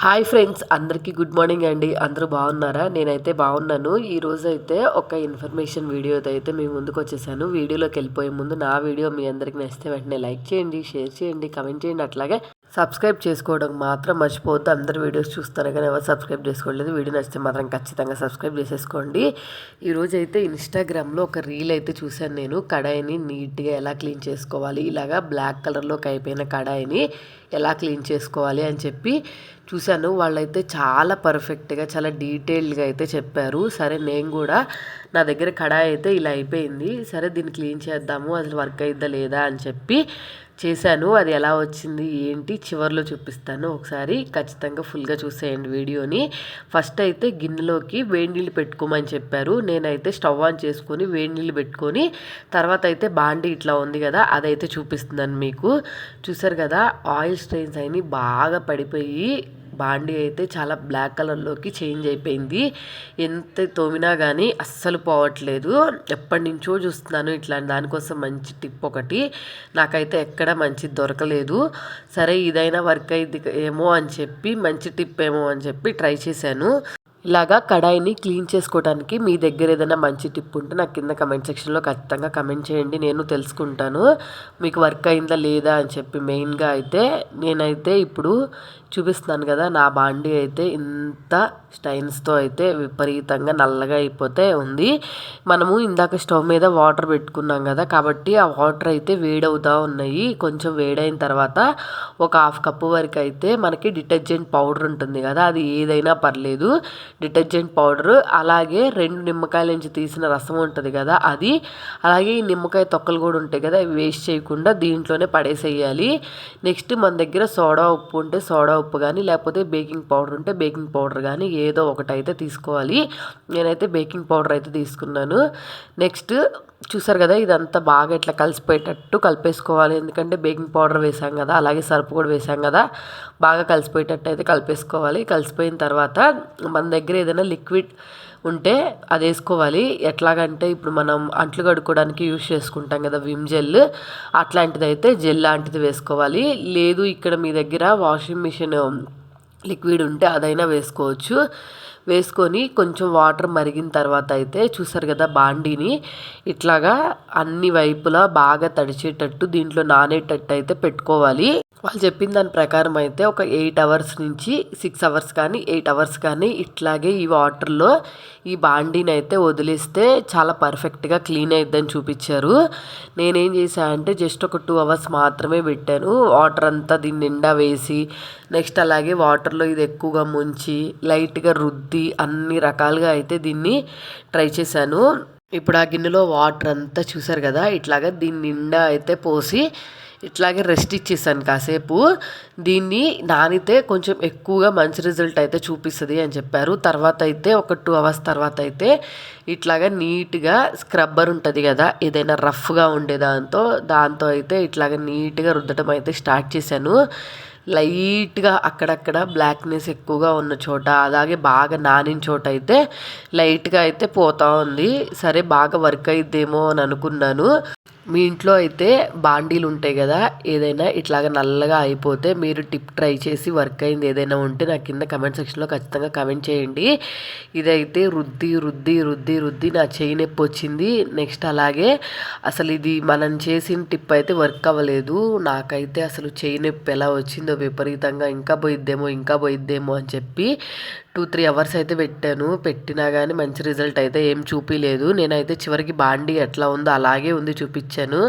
Hi friends, అందరికీ good morning అండి. అందరూ బాగున్నారా? నేనైతే బాగున్నాను. ఈరోజైతే ఒక ఇన్ఫర్మేషన్ వీడియోతో అయితే మీ ముందుకు వచ్చేసాను. వీడియోలోకి వెళ్ళిపోయే ముందు నా వీడియో మీ అందరికి నచ్చితే వెంటనే లైక్ చేయండి, షేర్ చేయండి, కమెంట్ చేయండి. అట్లాగే సబ్స్క్రైబ్ చేసుకోవడం మాత్రం మర్చిపోవద్దు. అందరు వీడియోస్ చూస్తారు కానీ ఎవరు సబ్స్క్రైబ్ చేసుకోవట్లేదు. వీడియో నచ్చితే మాత్రం ఖచ్చితంగా సబ్స్క్రైబ్ చేసేసుకోండి. ఈరోజు అయితే ఇన్స్టాగ్రామ్లో ఒక రీల్ అయితే చూశాను నేను. కడాయిని నీట్గా ఎలా క్లీన్ చేసుకోవాలి, ఇలాగా బ్లాక్ కలర్లోకి అయిపోయిన కడాయిని ఎలా క్లీన్ చేసుకోవాలి అని చెప్పి చూశాను. వాళ్ళైతే చాలా పర్ఫెక్ట్గా, చాలా డీటెయిల్డ్గా అయితే చెప్పారు. సరే నేను కూడా నా దగ్గర కడాయి అయితే ఇలా అయిపోయింది, సరే దీన్ని క్లీన్ చేద్దాము, అసలు వర్క్ అయిద్దా లేదా అని చెప్పి చేశాను. అది ఎలా వచ్చింది ఏంటి చివరిలో చూపిస్తాను. ఒకసారి ఖచ్చితంగా ఫుల్గా చూసేయండి వీడియోని. ఫస్ట్ అయితే గిన్నెలోకి వేడి నీళ్ళు పెట్టుకోమని చెప్పారు. నేనైతే స్టవ్ ఆన్ చేసుకొని వేడి నీళ్ళు పెట్టుకొని తర్వాత అయితే బాండి ఇట్లా ఉంది కదా, అదైతే చూపిస్తున్నాను మీకు. చూసారు కదా, ఆయిల్ స్ట్రెయిన్స్ అయినా బాగా పడిపోయి బాండీ అయితే చాలా బ్లాక్ కలర్లోకి చేంజ్ అయిపోయింది. ఎంత తోమినా కానీ అస్సలు పోవట్లేదు. ఎప్పటి నుంచో చూస్తున్నాను ఇట్లాంటి దానికోసం మంచి టిప్ ఒకటి. నాకైతే ఎక్కడ మంచిది దొరకలేదు. సరే ఇదైనా వర్క్ అయింది ఏమో అని చెప్పి, మంచి టిప్ ఏమో అని చెప్పి ట్రై చేశాను. ఇలాగా కడాయిని క్లీన్ చేసుకోవడానికి మీ దగ్గర ఏదైనా మంచి టిప్ ఉంటే నాకు కింద కమెంట్ సెక్షన్లో ఖచ్చితంగా కమెంట్ చేయండి. నేను తెలుసుకుంటాను మీకు వర్క్ అయిందా లేదా అని చెప్పి. మెయిన్గా అయితే నేనైతే ఇప్పుడు చూపిస్తున్నాను కదా, నా బాండీ అయితే ఇంత స్టైన్స్తో అయితే విపరీతంగా నల్లగా అయిపోతే ఉంది. మనము ఇందాక స్టవ్ మీద వాటర్ పెట్టుకున్నాం కదా, కాబట్టి ఆ వాటర్ అయితే వేడవుతూ ఉన్నాయి. కొంచెం వేడైన తర్వాత ఒక హాఫ్ కప్పు వరకు అయితే మనకి డిటర్జెంట్ పౌడర్ ఉంటుంది కదా, అది ఏదైనా పర్లేదు, డిటర్జెంట్ పౌడరు, అలాగే 2 నిమ్మకాయల నుంచి తీసిన రసం ఉంటుంది కదా అది, అలాగే ఈ నిమ్మకాయ తొక్కలు కూడా ఉంటాయి కదా, అవి వేస్ట్ చేయకుండా దీంట్లోనే పడేసేయాలి. నెక్స్ట్ మన దగ్గర సోడా ఉప్పు ఉంటే సోడా ఉప్పు కానీ, లేకపోతే బేకింగ్ పౌడర్ ఉంటే బేకింగ్ పౌడర్ కానీ ఏదో ఒకటి అయితే తీసుకోవాలి. నేనైతే బేకింగ్ పౌడర్ అయితే తీసుకున్నాను. నెక్స్ట్ చూసారు కదా, ఇదంతా బాగా ఇట్లా కలిసిపోయేటట్టు కలిపేసుకోవాలి. ఎందుకంటే బేకింగ్ పౌడర్ వేసాం కదా, అలాగే సర్పు కూడా వేసాం కదా, బాగా కలిసిపోయేటట్టు అయితే కలిపేసుకోవాలి. కలిసిపోయిన తర్వాత మన దగ్గర ఏదైనా లిక్విడ్ ఉంటే అది వేసుకోవాలి. ఎట్లాగంటే ఇప్పుడు మనం అంట్లు కడుక్కోవడానికి యూజ్ చేసుకుంటాం కదా విమ్ జెల్, అట్లాంటిది అయితే జెల్ లాంటిది వేసుకోవాలి. లేదు ఇక్కడ మీ దగ్గర వాషింగ్ మిషన్ లిక్విడ్ ఉంటే అదైనా వేసుకోవచ్చు. వేసుకొని కొంచెం వాటర్ మరిగిన తర్వాత అయితే చూసారు కదా, బాండీని ఇట్లాగా అన్ని వైపులా బాగా తడిచేటట్టు దీంట్లో నానేటట్టు అయితే పెట్టుకోవాలి. వాళ్ళు చెప్పిన దాని ప్రకారం అయితే ఒక 8 అవర్స్ నుంచి 6 అవర్స్ కానీ 8 అవర్స్ కానీ ఇట్లాగే ఈ వాటర్లో ఈ బాండీని అయితే వదిలేస్తే చాలా పర్ఫెక్ట్గా క్లీన్ అయిద్దని చూపించారు. నేనేం చేశాను అంటే జస్ట్ ఒక 2 అవర్స్ మాత్రమే పెట్టాను. వాటర్ అంతా దీని నిండా వేసి, నెక్స్ట్ అలాగే వాటర్లో ఇది ఎక్కువగా ముంచి లైట్గా రుద్ది అన్ని రకాలుగా అయితే దీన్ని ట్రై చేశాను. ఇప్పుడు ఆ గిన్నెలో వాటర్ అంతా చూసారు కదా, ఇట్లాగా దీని నిండా అయితే పోసి ఇట్లాగే రెస్ట్ ఇచ్చేసాను కాసేపు. దీన్ని నానితే కొంచెం ఎక్కువగా మంచి రిజల్ట్ అయితే చూపిస్తుంది అని చెప్పారు. తర్వాత అయితే ఒక 2 అవర్స్ తర్వాత అయితే ఇట్లాగా నీట్గా స్క్రబ్బర్ ఉంటుంది కదా, ఏదైనా రఫ్గా ఉండే దాంతో అయితే ఇట్లాగా నీట్గా రుద్దటం అయితే స్టార్ట్ చేశాను. లైట్గా అక్కడక్కడ బ్లాక్నెస్ ఎక్కువగా ఉన్న చోట, అలాగే బాగా నానిన చోట అయితే లైట్గా అయితే పోతూ ఉంది. సరే బాగా వర్క్ అయిద్దేమో అని అనుకున్నాను. మీ ఇంట్లో అయితే బాండీలు ఉంటాయి కదా, ఏదైనా ఇట్లాగా నల్లగా అయిపోతే మీరు టిప్ ట్రై చేసి వర్క్ అయింది ఏదైనా ఉంటే నాకు కింద కమెంట్ సెక్షన్లో ఖచ్చితంగా కమెంట్ చేయండి. ఇదైతే రుద్ది రుద్ది రుద్ది రుద్ది నా చెయ్యి నొప్పి వచ్చింది. నెక్స్ట్ అలాగే అసలు ఇది మనం చేసిన టిప్ అయితే వర్క్ అవ్వలేదు. నాకైతే అసలు చెయ్యి నొప్పి ఎలా వచ్చిందో విపరీతంగా, ఇంకా పోయిద్దేమో అని చెప్పి 2-3 అవర్స్ అయితే పెట్టినా కానీ మంచి రిజల్ట్ అయితే ఏం చూపించలేదు. నేనైతే చివరికి బాండీ ఎట్లా ఉందో అలాగే ఉంది చూపించాను.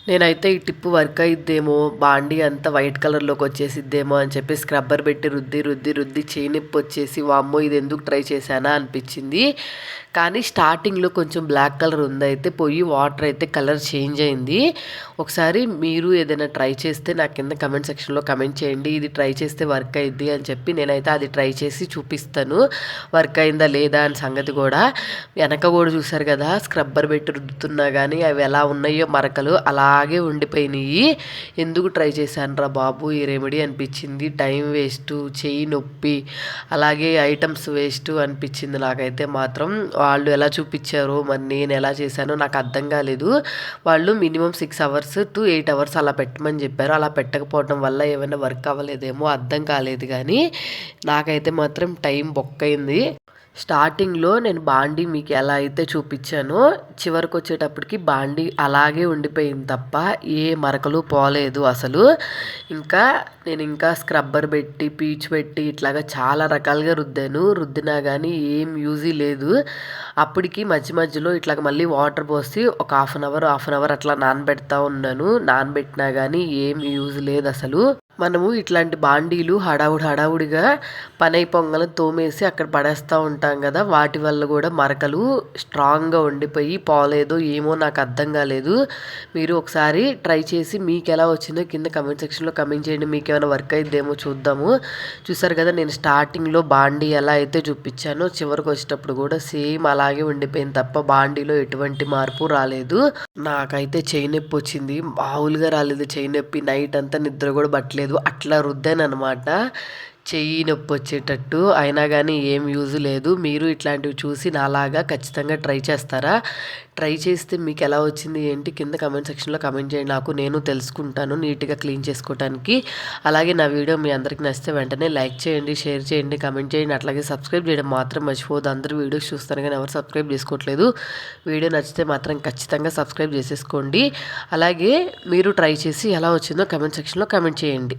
నేనైతే ఈ టిప్ వర్క్ అయిద్దేమో, బాండీ అంతా వైట్ కలర్లోకి వచ్చేసిద్దేమో అని చెప్పి స్క్రబ్బర్ పెట్టి రుద్ది చెయ్యి నొప్పి వచ్చేసి వామ్మో ఇది ఎందుకు ట్రై చేశానా అనిపించింది. కానీ స్టార్టింగ్లో కొంచెం బ్లాక్ కలర్ ఉందైతే పోయి వాటర్ అయితే కలర్ చేంజ్ అయింది. ఒకసారి మీరు ఏదైనా ట్రై చేస్తే నాకు కింద కమెంట్ సెక్షన్లో కమెంట్ చేయండి, ఇది ట్రై చేస్తే వర్క్ అయింది అని చెప్పి. నేనైతే అది ట్రై చేసి చూపిస్తాను వర్క్ అయిందా లేదా అని సంగతి కూడా. వెనక కూడా చూసారు కదా, స్క్రబ్బర్ పెట్టి రుద్దుతున్నా కానీ అవి ఎలా ఉన్నాయో మరకలు అలాగే అలాగే ఉండిపోయినాయి. ఎందుకు ట్రై చేశానురా బాబు ఈ రెమెడీ అనిపించింది. టైం వేస్ట్, చెయ్యి నొప్పి, అలాగే ఐటమ్స్ వేస్ట్ అనిపించింది నాకైతే మాత్రం. వాళ్ళు ఎలా చూపించారో మరి నేను ఎలా చేశానో నాకు అర్థం కాలేదు. వాళ్ళు మినిమం 6 అవర్స్ టు 8 అవర్స్ అలా పెట్టమని చెప్పారు. అలా పెట్టకపోవడం వల్ల ఏమైనా వర్క్ అవ్వలేదేమో అర్థం కాలేదు, కానీ నాకైతే మాత్రం టైం బొక్కైంది. స్టార్టింగ్లో నేను బాండీ మీకు ఎలా అయితే చూపించానో చివరికి వచ్చేటప్పటికి బాండీ అలాగే ఉండిపోయింది తప్ప ఏ మరకలు పోలేదు అసలు. నేను స్క్రబ్బర్ పెట్టి పీచు పెట్టి ఇట్లాగా చాలా రకాలుగా రుద్దినా కానీ ఏం యూజీ లేదు. అప్పటికి మధ్య మధ్యలో ఇట్లాగ మళ్ళీ వాటర్ పోసి ఒక హాఫ్ అన్ అవర్ అట్లా నానబెడతా ఉన్నాను. నానబెట్టినా కానీ ఏం యూజ్ లేదు అసలు. మనము ఇట్లాంటి బాండీలు హడావుడిగా పని అయిపోగానే తోమేసి అక్కడ పడేస్తూ ఉంటాం కదా, వాటి వల్ల కూడా మరకలు స్ట్రాంగ్గా ఉండిపోయి పోలేదో ఏమో నాకు అర్థం కాలేదు. మీరు ఒకసారి ట్రై చేసి మీకు ఎలా వచ్చిందో కింద కమెంట్ సెక్షన్లో కమెంట్ చేయండి. మీకు ఏమైనా వర్క్ అయిద్దేమో చూద్దాము. చూసారు కదా, నేను స్టార్టింగ్లో బాండీ ఎలా అయితే చూపించానో చివరికి వచ్చేటప్పుడు కూడా సేమ్ అలాగే ఉండిపోయింది తప్ప బాండీలో ఎటువంటి మార్పు రాలేదు. నాకైతే చెయ్యి నొప్పి వచ్చింది, మామూలుగా రాలేదు చెయ్యి నొప్పి. నైట్ అంతా నిద్ర కూడా పట్టలేదు, అట్లా రుద్దాను అనమాట చెయ్యి నొప్పి వచ్చేటట్టు. అయినా కానీ ఏం యూజ్ లేదు. మీరు ఇట్లాంటివి చూసి నాలాగా ఖచ్చితంగా ట్రై చేస్తారా? ట్రై చేస్తే మీకు ఎలా వచ్చింది ఏంటి కింద కమెంట్ సెక్షన్లో కమెంట్ చేయండి. నేను తెలుసుకుంటాను నీట్గా క్లీన్ చేసుకోవడానికి. అలాగే నా వీడియో మీ అందరికీ నచ్చితే వెంటనే లైక్ చేయండి, షేర్ చేయండి, కమెంట్ చేయండి. అట్లాగే సబ్స్క్రైబ్ చేయడం మాత్రం మర్చిపోవద్దు. అందరూ వీడియోస్ చూస్తారు కానీ ఎవరు సబ్స్క్రైబ్ చేసుకోవట్లేదు. వీడియో నచ్చితే మాత్రం ఖచ్చితంగా సబ్స్క్రైబ్ చేసేసుకోండి. అలాగే మీరు ట్రై చేసి ఎలా వచ్చిందో కమెంట్ సెక్షన్లో కమెంట్ చేయండి.